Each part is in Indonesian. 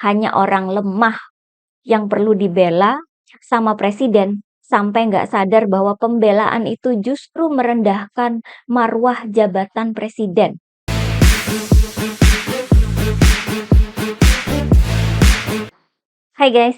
hanya orang lemah yang perlu dibela sama presiden, sampai nggak sadar bahwa pembelaan itu justru merendahkan marwah jabatan presiden. Hai guys,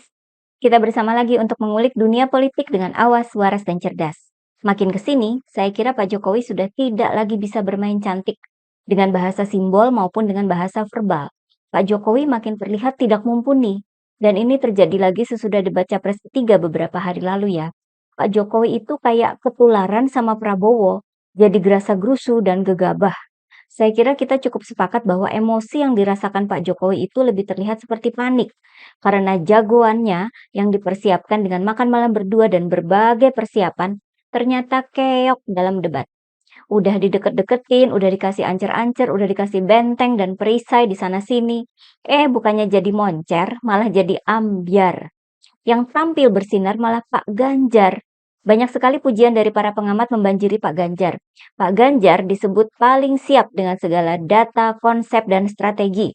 kita bersama lagi untuk mengulik dunia politik dengan awas, waras, dan cerdas. Makin kesini, saya kira Pak Jokowi sudah tidak lagi bisa bermain cantik dengan bahasa simbol maupun dengan bahasa verbal. Pak Jokowi makin terlihat tidak mumpuni, dan ini terjadi lagi sesudah debat Capres ketiga beberapa hari lalu ya. Pak Jokowi itu kayak ketularan sama Prabowo, jadi gerasa-gerusu dan gegabah. Saya kira kita cukup sepakat bahwa emosi yang dirasakan Pak Jokowi itu lebih terlihat seperti panik karena jagoannya yang dipersiapkan dengan makan malam berdua dan berbagai persiapan ternyata keok dalam debat. Udah dideket-deketin, udah dikasih ancer-ancer, udah dikasih benteng dan perisai di sana sini. Bukannya jadi moncer, malah jadi ambyar. Yang tampil bersinar malah Pak Ganjar. Banyak sekali pujian dari para pengamat membanjiri Pak Ganjar. Pak Ganjar disebut paling siap dengan segala data, konsep, dan strategi.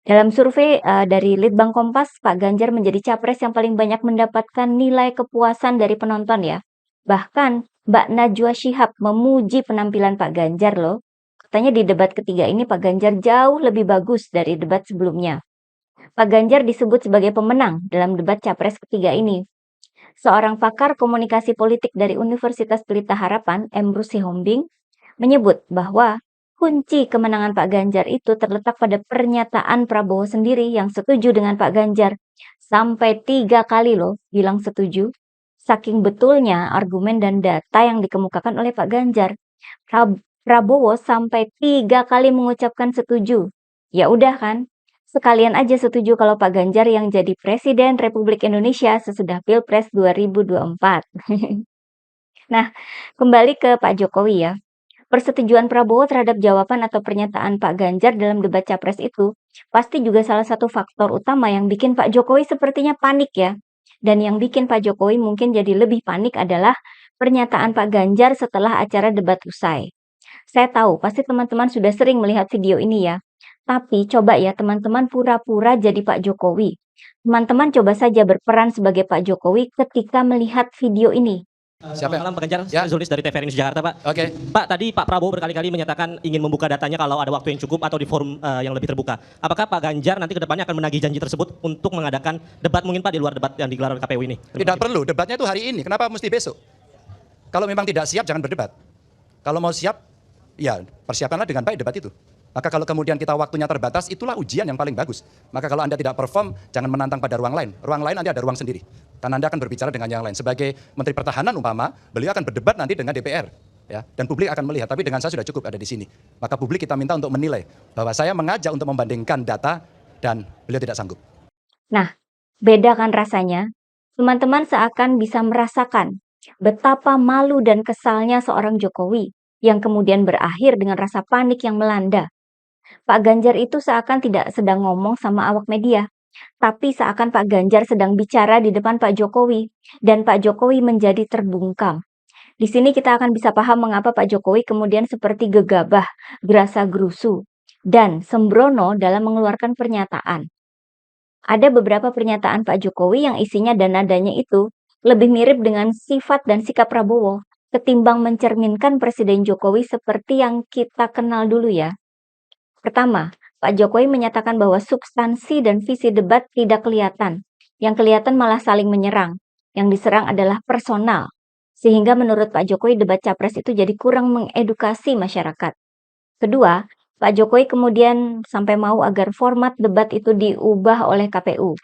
Dalam survei dari Litbang Kompas, Pak Ganjar menjadi capres yang paling banyak mendapatkan nilai kepuasan dari penonton ya. Bahkan Mbak Najwa Shihab memuji penampilan Pak Ganjar loh. Katanya di debat ketiga ini Pak Ganjar jauh lebih bagus dari debat sebelumnya. Pak Ganjar disebut sebagai pemenang dalam debat capres ketiga ini. Seorang pakar komunikasi politik dari Universitas Pelita Harapan, Emrus Sihombing, menyebut bahwa kunci kemenangan Pak Ganjar itu terletak pada pernyataan Prabowo sendiri yang setuju dengan Pak Ganjar. Sampai 3 kali loh bilang setuju. Saking betulnya argumen dan data yang dikemukakan oleh Pak Ganjar. Prabowo sampai 3 kali mengucapkan setuju. Ya udah kan, sekalian aja setuju kalau Pak Ganjar yang jadi Presiden Republik Indonesia sesudah Pilpres 2024. Nah, kembali ke Pak Jokowi ya. Persetujuan Prabowo terhadap jawaban atau pernyataan Pak Ganjar dalam debat Capres itu pasti juga salah satu faktor utama yang bikin Pak Jokowi sepertinya panik ya. Dan yang bikin Pak Jokowi mungkin jadi lebih panik adalah pernyataan Pak Ganjar setelah acara debat usai. Saya tahu pasti teman-teman sudah sering melihat video ini ya. Tapi coba ya teman-teman pura-pura jadi Pak Jokowi. Teman-teman coba saja berperan sebagai Pak Jokowi ketika melihat video ini. Siapa? Selamat malam Pak Ganjar, Ya. saya Zulis dari TVRI News Jakarta Pak. Oke. Pak, tadi Pak Prabowo berkali-kali menyatakan ingin membuka datanya kalau ada waktu yang cukup atau di forum yang lebih terbuka. Apakah Pak Ganjar nanti ke depannya akan menagih janji tersebut untuk mengadakan debat mungkin Pak di luar debat yang digelar oleh KPU ini? Tidak perlu, debatnya itu hari ini. Kenapa mesti besok? Kalau memang tidak siap, jangan berdebat. Kalau mau siap, ya persiapkanlah dengan baik debat itu. Maka kalau kemudian kita waktunya terbatas, itulah ujian yang paling bagus. Maka kalau Anda tidak perform, jangan menantang pada ruang lain. Ruang lain nanti ada ruang sendiri. Karena Anda akan berbicara dengan yang lain. Sebagai Menteri Pertahanan umpama, beliau akan berdebat nanti dengan DPR. Ya, dan publik akan melihat, tapi dengan saya sudah cukup ada di sini. Maka publik kita minta untuk menilai bahwa saya mengajak untuk membandingkan data dan beliau tidak sanggup. Nah, beda kan rasanya? Teman-teman seakan bisa merasakan betapa malu dan kesalnya seorang Jokowi yang kemudian berakhir dengan rasa panik yang melanda. Pak Ganjar itu seakan tidak sedang ngomong sama awak media, tapi seakan Pak Ganjar sedang bicara di depan Pak Jokowi, dan Pak Jokowi menjadi terbungkam. Di sini kita akan bisa paham mengapa Pak Jokowi kemudian seperti gegabah, gerasa-gerusu, dan sembrono dalam mengeluarkan pernyataan. Ada beberapa pernyataan Pak Jokowi yang isinya dan nadanya itu lebih mirip dengan sifat dan sikap Prabowo, ketimbang mencerminkan Presiden Jokowi seperti yang kita kenal dulu ya. Pertama, Pak Jokowi menyatakan bahwa substansi dan visi debat tidak kelihatan. Yang kelihatan malah saling menyerang. Yang diserang adalah personal. Sehingga menurut Pak Jokowi debat Capres itu jadi kurang mengedukasi masyarakat. Kedua, Pak Jokowi kemudian sampai mau agar format debat itu diubah oleh KPU.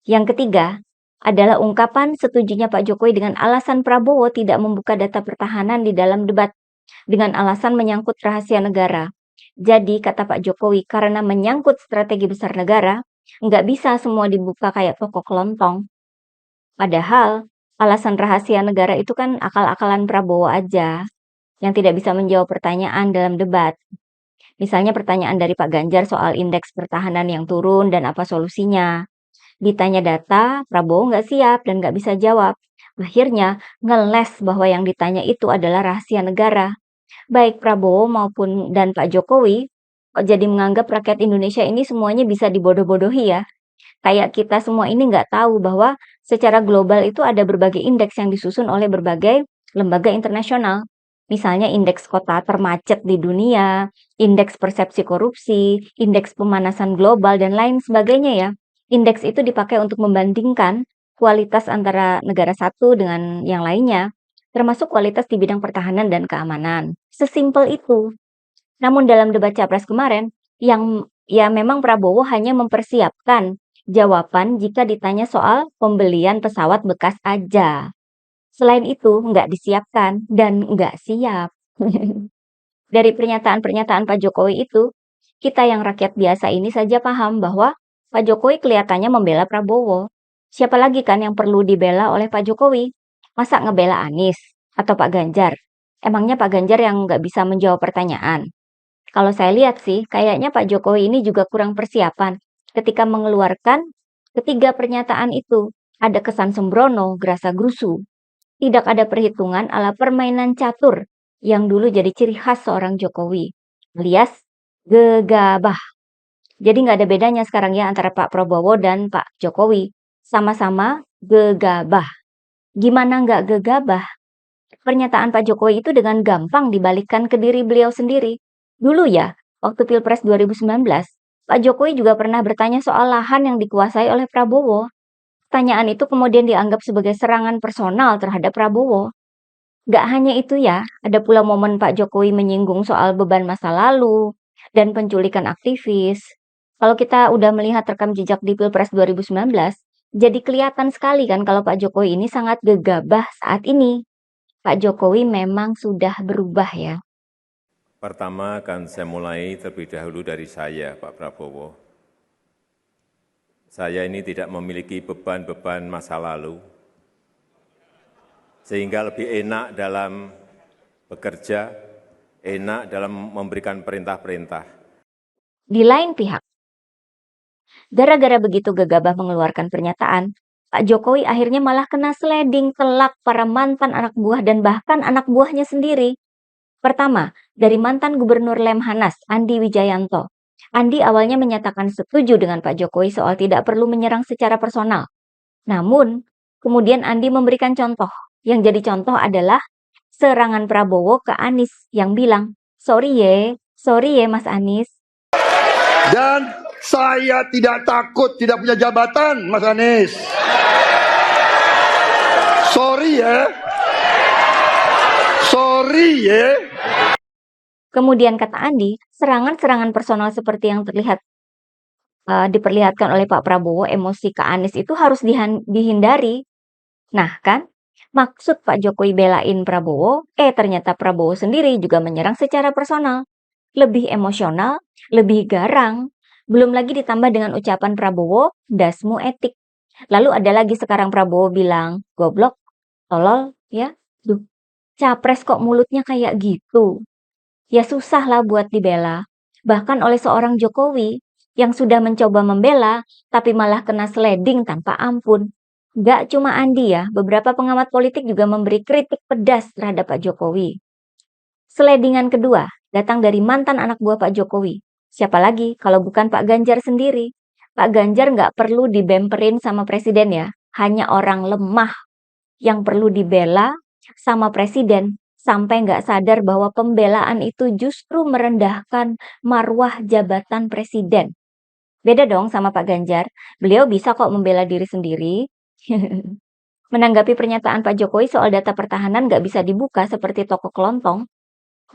Yang ketiga, adalah ungkapan setujunya Pak Jokowi dengan alasan Prabowo tidak membuka data pertahanan di dalam debat. Dengan alasan menyangkut rahasia negara. Jadi kata Pak Jokowi, karena menyangkut strategi besar negara, nggak bisa semua dibuka kayak toko kelontong. Padahal alasan rahasia negara itu kan akal-akalan Prabowo aja, yang tidak bisa menjawab pertanyaan dalam debat. Misalnya pertanyaan dari Pak Ganjar soal indeks pertahanan yang turun dan apa solusinya. Ditanya data, Prabowo nggak siap dan nggak bisa jawab. Akhirnya ngeles bahwa yang ditanya itu adalah rahasia negara. Baik Prabowo maupun dan Pak Jokowi kok jadi menganggap rakyat Indonesia ini semuanya bisa dibodoh-bodohi ya. Kayak kita semua ini nggak tahu bahwa secara global itu ada berbagai indeks yang disusun oleh berbagai lembaga internasional. Misalnya indeks kota termacet di dunia, indeks persepsi korupsi, indeks pemanasan global, dan lain sebagainya ya. Indeks itu dipakai untuk membandingkan kualitas antara negara satu dengan yang lainnya, termasuk kualitas di bidang pertahanan dan keamanan. Sesimpel itu. Namun dalam debat Capres kemarin, yang ya memang Prabowo hanya mempersiapkan jawaban jika ditanya soal pembelian pesawat bekas aja. Selain itu, nggak disiapkan dan nggak siap. Dari pernyataan-pernyataan Pak Jokowi itu, kita yang rakyat biasa ini saja paham bahwa Pak Jokowi kelihatannya membela Prabowo. Siapa lagi kan yang perlu dibela oleh Pak Jokowi? Masa ngebela Anies atau Pak Ganjar? Emangnya Pak Ganjar yang nggak bisa menjawab pertanyaan? Kalau saya lihat sih, kayaknya Pak Jokowi ini juga kurang persiapan ketika mengeluarkan ketiga pernyataan itu. Ada kesan sembrono, gerasa-gerusu. Tidak ada perhitungan ala permainan catur yang dulu jadi ciri khas seorang Jokowi, alias gegabah. Jadi nggak ada bedanya sekarang ya antara Pak Prabowo dan Pak Jokowi. Sama-sama gegabah. Gimana nggak gegabah? Pernyataan Pak Jokowi itu dengan gampang dibalikkan ke diri beliau sendiri. Dulu ya, waktu Pilpres 2019, Pak Jokowi juga pernah bertanya soal lahan yang dikuasai oleh Prabowo. Pertanyaan itu kemudian dianggap sebagai serangan personal terhadap Prabowo. Gak hanya itu ya, ada pula momen Pak Jokowi menyinggung soal beban masa lalu dan penculikan aktivis. Kalau kita udah melihat rekam jejak di Pilpres 2019, jadi kelihatan sekali kan kalau Pak Jokowi ini sangat gegabah saat ini. Pak Jokowi memang sudah berubah ya. Pertama akan saya mulai terlebih dahulu dari saya, Pak Prabowo. Saya ini tidak memiliki beban-beban masa lalu, sehingga lebih enak dalam bekerja, enak dalam memberikan perintah-perintah. Di lain pihak, gara-gara begitu gegabah mengeluarkan pernyataan, Pak Jokowi akhirnya malah kena sliding telak para mantan anak buah dan bahkan anak buahnya sendiri. Pertama, dari mantan Gubernur Lemhanas, Andi Wijayanto. Andi awalnya menyatakan setuju dengan Pak Jokowi soal tidak perlu menyerang secara personal. Namun, kemudian Andi memberikan contoh. Yang jadi contoh adalah serangan Prabowo ke Anies yang bilang, sorry ye Mas Anies. Dan saya tidak takut tidak punya jabatan, Mas Anies. Sorry ya. Sorry ya. Kemudian kata Andi, serangan-serangan personal seperti yang diperlihatkan oleh Pak Prabowo, emosi ke Anies itu harus dihindari. Nah kan, maksud Pak Jokowi belain Prabowo, ternyata Prabowo sendiri juga menyerang secara personal. Lebih emosional, lebih garang. Belum lagi ditambah dengan ucapan Prabowo, dasmu etik. Lalu ada lagi sekarang Prabowo bilang, goblok, tolol, ya. Duh, capres kok mulutnya kayak gitu. Ya susah lah buat dibela. Bahkan oleh seorang Jokowi yang sudah mencoba membela, tapi malah kena sliding tanpa ampun. Gak cuma Andi ya, beberapa pengamat politik juga memberi kritik pedas terhadap Pak Jokowi. Slidingan kedua datang dari mantan anak buah Pak Jokowi. Siapa lagi kalau bukan Pak Ganjar sendiri? Pak Ganjar nggak perlu dibemperin sama presiden ya. Hanya orang lemah yang perlu dibela sama presiden sampai nggak sadar bahwa pembelaan itu justru merendahkan marwah jabatan presiden. Beda dong sama Pak Ganjar. Beliau bisa kok membela diri sendiri. Menanggapi pernyataan Pak Jokowi soal data pertahanan nggak bisa dibuka seperti toko kelontong,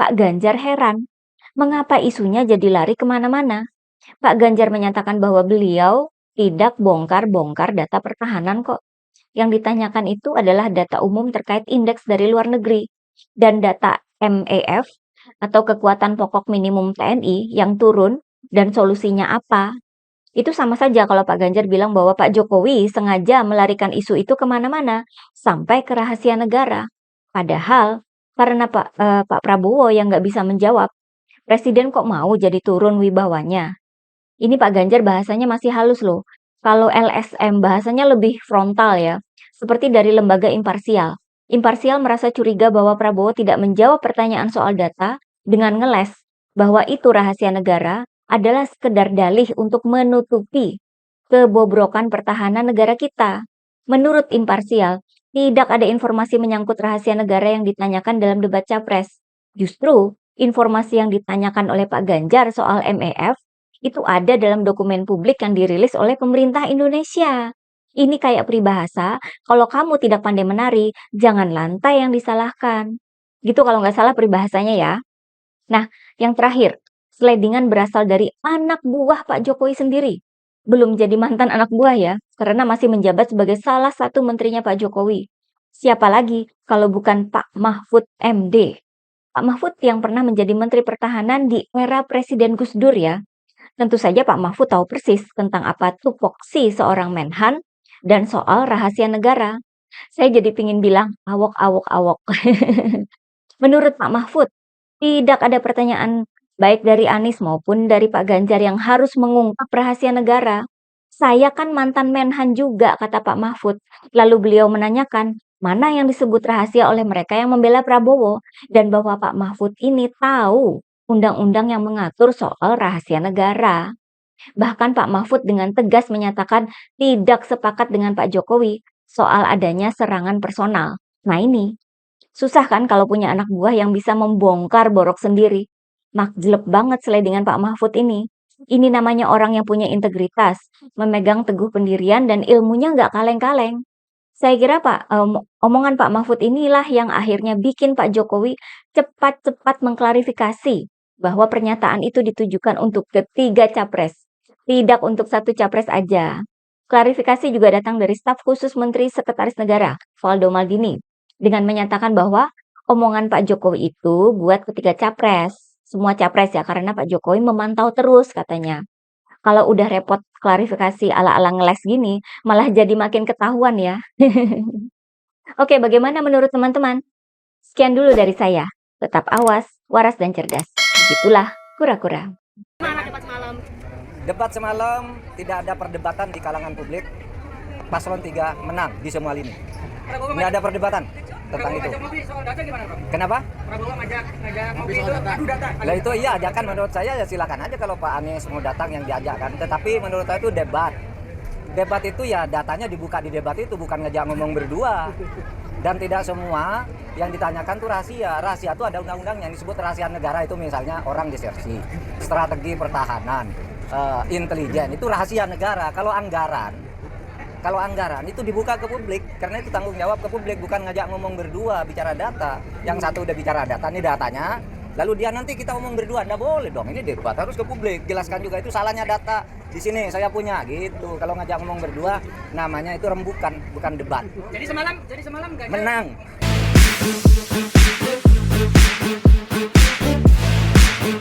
Pak Ganjar heran, mengapa isunya jadi lari kemana-mana? Pak Ganjar menyatakan bahwa beliau tidak bongkar-bongkar data pertahanan kok. Yang ditanyakan itu adalah data umum terkait indeks dari luar negeri dan data MEF atau kekuatan pokok minimum TNI yang turun dan solusinya apa. Itu sama saja kalau Pak Ganjar bilang bahwa Pak Jokowi sengaja melarikan isu itu kemana-mana sampai ke rahasia negara. Padahal karena Pak Prabowo yang nggak bisa menjawab, Presiden kok mau jadi turun wibawanya? Ini Pak Ganjar bahasanya masih halus loh. Kalau LSM bahasanya lebih frontal ya, seperti dari lembaga imparsial. Imparsial merasa curiga bahwa Prabowo tidak menjawab pertanyaan soal data dengan ngeles bahwa itu rahasia negara adalah sekedar dalih untuk menutupi kebobrokan pertahanan negara kita. Menurut imparsial, tidak ada informasi menyangkut rahasia negara yang ditanyakan dalam debat capres. Justru, informasi yang ditanyakan oleh Pak Ganjar soal MEF itu ada dalam dokumen publik yang dirilis oleh pemerintah Indonesia. Ini kayak peribahasa, kalau kamu tidak pandai menari, jangan lantai yang disalahkan. Gitu kalau nggak salah peribahasanya ya. Nah, yang terakhir, seledingan berasal dari anak buah Pak Jokowi sendiri. Belum jadi mantan anak buah ya, karena masih menjabat sebagai salah satu menterinya Pak Jokowi. Siapa lagi kalau bukan Pak Mahfud MD? Pak Mahfud yang pernah menjadi Menteri Pertahanan di era Presiden Gus Dur ya. Tentu saja Pak Mahfud tahu persis tentang apa tupoksi seorang Menhan dan soal rahasia negara. Saya jadi pingin bilang awok awok awok. Menurut Pak Mahfud, tidak ada pertanyaan baik dari Anies maupun dari Pak Ganjar yang harus mengungkap rahasia negara. Saya kan mantan Menhan juga, kata Pak Mahfud. Lalu beliau menanyakan, mana yang disebut rahasia oleh mereka yang membela Prabowo, dan bahwa Pak Mahfud ini tahu undang-undang yang mengatur soal rahasia negara. Bahkan Pak Mahfud dengan tegas menyatakan tidak sepakat dengan Pak Jokowi soal adanya serangan personal. Nah ini, susah kan kalau punya anak buah yang bisa membongkar borok sendiri. Makjleb banget seledingan Pak Mahfud ini. Ini namanya orang yang punya integritas, memegang teguh pendirian dan ilmunya nggak kaleng-kaleng. Saya kira omongan Pak Mahfud inilah yang akhirnya bikin Pak Jokowi cepat-cepat mengklarifikasi bahwa pernyataan itu ditujukan untuk ketiga capres, tidak untuk satu capres aja. Klarifikasi juga datang dari staf khusus Menteri Sekretaris Negara, Valdo Maldini, dengan menyatakan bahwa omongan Pak Jokowi itu buat ketiga capres. Semua capres ya, karena Pak Jokowi memantau terus katanya. Kalau udah repot klarifikasi ala-ala ngeles gini, malah jadi makin ketahuan ya. Oke, bagaimana menurut teman-teman? Sekian dulu dari saya. Tetap awas, waras dan cerdas. Begitulah kura-kura. Debat semalam tidak ada perdebatan di kalangan publik. Paslon 3 menang di semua lini. Tidak ada perdebatan tentang itu. Kenapa? Lah itu iya ajakan menurut saya ya silakan aja kalau Pak Anies mau datang yang diajakkan. Tetapi menurut saya itu debat. Debat itu ya datanya dibuka di debat itu bukan ngejak ngomong berdua. Dan tidak semua yang ditanyakan tuh rahasia. Rahasia itu ada undang-undang yang disebut rahasia negara itu misalnya orang disersi, strategi pertahanan, intelijen itu rahasia negara. Kalau anggaran itu dibuka ke publik karena itu tanggung jawab ke publik bukan ngajak ngomong berdua bicara data. Yang satu udah bicara data ini datanya, lalu dia nanti kita ngomong berdua nggak boleh dong ini debat harus ke publik. Jelaskan juga itu salahnya data di sini saya punya gitu. Kalau ngajak ngomong berdua namanya itu rembukan bukan debat. Jadi semalam Ganjar Menang.